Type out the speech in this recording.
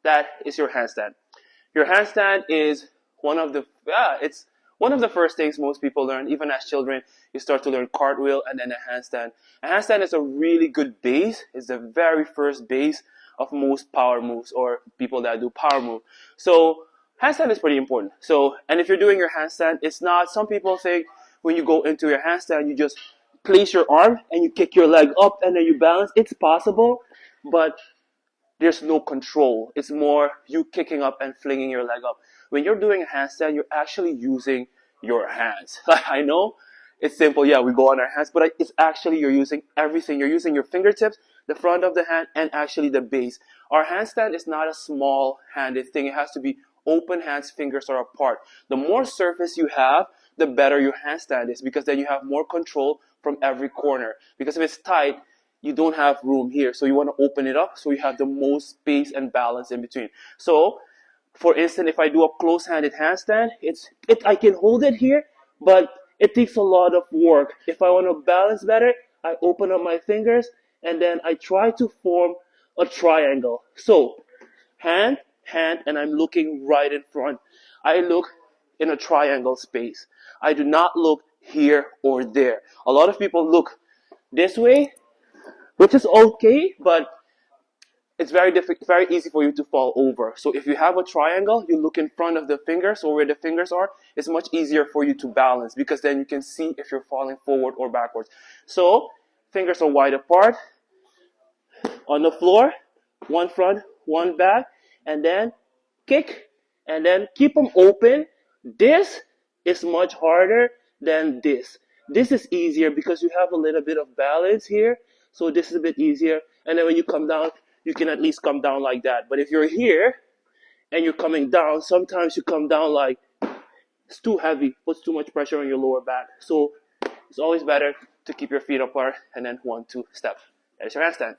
that is your handstand. Your handstand is it's one of the first things most people learn. Even as children, you start to learn cartwheel and then a handstand. A handstand is a really good base. It's the very first base of most power moves or people that do power move. So handstand is pretty important. So, and if you're doing your handstand, it's not, some people think when you go into your handstand, you just place your arm and you kick your leg up and then you balance. It's possible, but there's no control. It's more you kicking up and flinging your leg up. When you're doing a handstand, you're actually using your hands. I know it's simple. Yeah, we go on our hands, but it's actually you're using everything. You're using your fingertips, the front of the hand, and actually the base. Our handstand is not a small-handed thing. It has to be open hands, fingers are apart. The more surface you have, the better your handstand is because then you have more control from every corner. Because if it's tight, you don't have room here. So you want to open it up so you have the most space and balance in between. So, for instance, if I do a close-handed handstand, I can hold it here, but it takes a lot of work. If I want to balance better, I open up my fingers and then I try to form a triangle. So, hand, and I'm looking right in front. I look in a triangle space. I do not look here or there. A lot of people look this way, which is okay, but it's very easy for you to fall over. So if you have a triangle, you look in front of the fingers or where the fingers are, it's much easier for you to balance because then you can see if you're falling forward or backwards. So fingers are wide apart on the floor, one front, one back, and then kick, and then keep them open. This is much harder than this. This is easier because you have a little bit of balance here, so this is a bit easier. And then when you come down, you can at least come down like that. But if you're here and you're coming down, sometimes you come down like it's too heavy, puts too much pressure on your lower back. So it's always better to keep your feet apart and then 1, 2 step. That is your handstand.